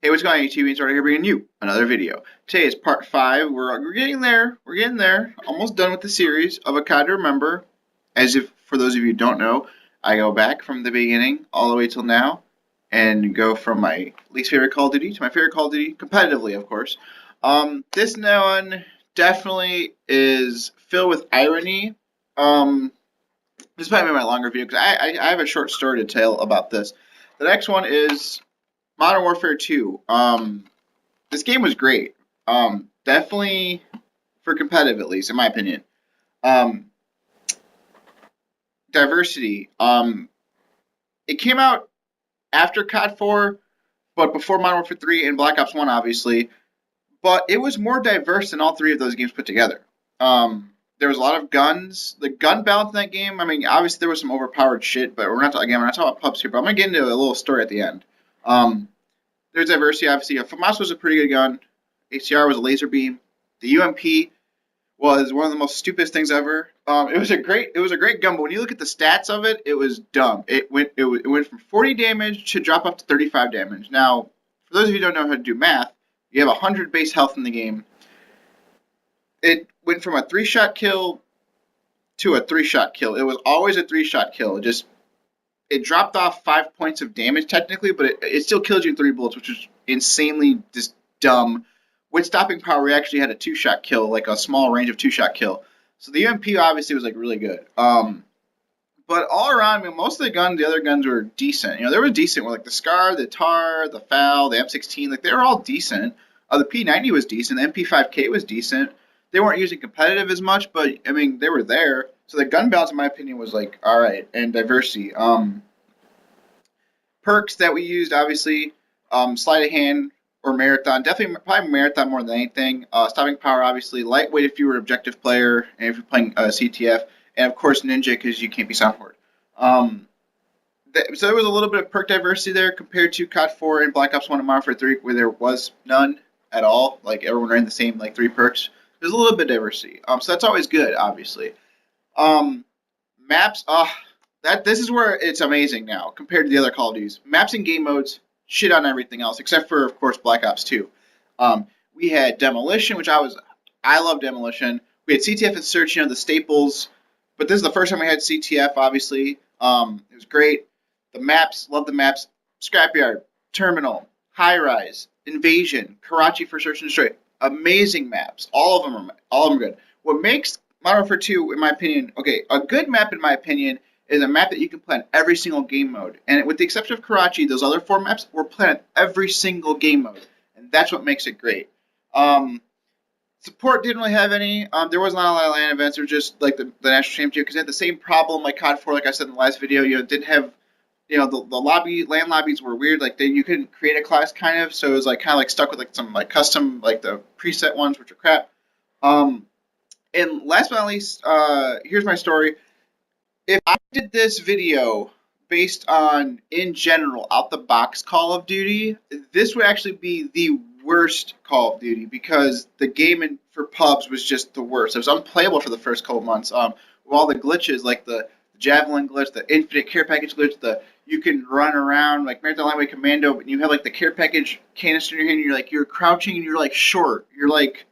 Hey, what's going on, YouTube? It's Ordyh here bringing you another video. Today is part 5. We're getting there. We're getting there. Almost done with the series of a COD to Remember. As if, for those of you who don't know, I go back from the beginning all the way till now and go from my least favorite Call of Duty to my favorite Call of Duty, competitively, of course. This one definitely is filled with irony. This might be my longer video because I have a short story to tell about this. The next one is Modern Warfare 2. This game was great. Definitely for competitive, at least in my opinion. Um, Diversity. It came out after COD 4, but before Modern Warfare 3 and Black Ops 1, obviously. But it was more diverse than all three of those games put together. There was a lot of guns. The gun balance in that game. I mean, obviously there was some overpowered shit, but we're not talking about pubs here. But I'm gonna get into a little story at the end. Um, there's diversity, obviously. FAMAS was a pretty good gun. HCR was a laser beam. The UMP was one of the most stupidest things ever. It was a great gun, but when you look at the stats of it, it was dumb. It went from 40 damage to drop up to 35 damage. Now, for those of you who don't know how to do math, you have 100 base health in the game. It went from a 3-shot kill to a 3-shot kill. It was always a 3-shot kill. It dropped off 5 points of damage technically, but it still killed you in 3 bullets, which was insanely just dumb. With stopping power, we actually had a 2-shot kill, like a small range of 2-shot kill. So the UMP obviously was like really good. But all around, I mean, most of the other guns were decent. You know, they were decent. Like the Scar, the Tar, the FAL, the M16, like they were all decent. The P90 was decent. The MP5K was decent. They weren't using competitive as much, but I mean, they were there. So the gun balance, in my opinion, was like all right, and diversity. Perks that we used, obviously, sleight of hand or marathon. Definitely, probably marathon more than anything. Stopping power, obviously, lightweight if you were an objective player and if you're playing CTF, and of course ninja because you can't be sound horde. Um, so there was a little bit of perk diversity there compared to COD 4 and Black Ops 1 and Modern Warfare 3, where there was none at all. Like everyone ran the same like 3 perks. There's a little bit of diversity. So that's always good, obviously. Um, Maps. That this is where it's amazing now compared to the other Call of Duties. Maps and game modes shit on everything else except for, of course, Black Ops 2. We had Demolition, I love Demolition. We had CTF and Search, you know, the staples. But this is the first time we had CTF, obviously. It was great. The maps, love the maps. Scrapyard, Terminal, High Rise, Invasion, Karachi for Search and Destroy. Amazing maps. All of them good. What makes Modern Warfare 2, in my opinion, okay, a good map, in my opinion, is a map that you can play on every single game mode. And with the exception of Karachi, those other 4 maps were played on every single game mode. And that's what makes it great. Support didn't really have any. There wasn't a lot of LAN events. It was just like the national championship because they had the same problem like COD 4, like I said in the last video. You know, didn't have, you know, the LAN lobbies were weird. Like you couldn't create a class kind of, so it was like kind of like stuck with like some like custom like the preset ones, which are crap. And last but not least, here's my story. If I did this video based on, in general, out the box Call of Duty, this would actually be the worst Call of Duty because the game for pubs was just the worst. It was unplayable for the first couple months. With all the glitches, like the javelin glitch, the infinite care package glitch, the you can run around like Marathon Lightweight Commando, but you have like the care package canister in your hand. And you're crouching and you're like short. You're like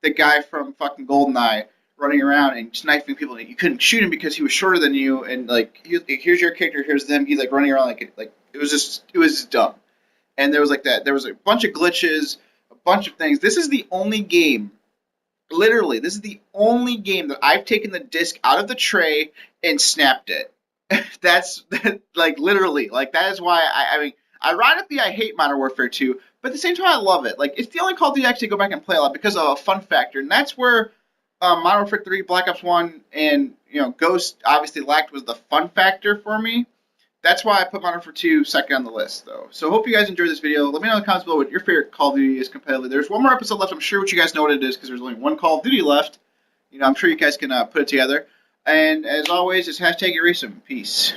the guy from fucking Goldeneye running around and sniping people. You couldn't shoot him because he was shorter than you, and like here's your character, here's them. He's like running around like it was just dumb. And there was like that. There was a bunch of glitches, a bunch of things. This is the only game. Literally, this is the only game that I've taken the disc out of the tray and snapped it. Like literally like that is why I mean ironically I hate Modern Warfare 2, but at the same time I love it. Like it's the only Call of Duty I actually go back and play a lot because of a fun factor, and that's where Modern Warfare 3, Black Ops 1, and you know Ghost obviously lacked was the fun factor for me. That's why I put Modern Warfare 2 second on the list, though. So hope you guys enjoyed this video. Let me know in the comments below what your favorite Call of Duty is competitively. There's one more episode left. I'm sure what you guys know what it is because there's only one Call of Duty left. You know, I'm sure you guys can put it together. And as always, it's hashtag Erasum. Peace.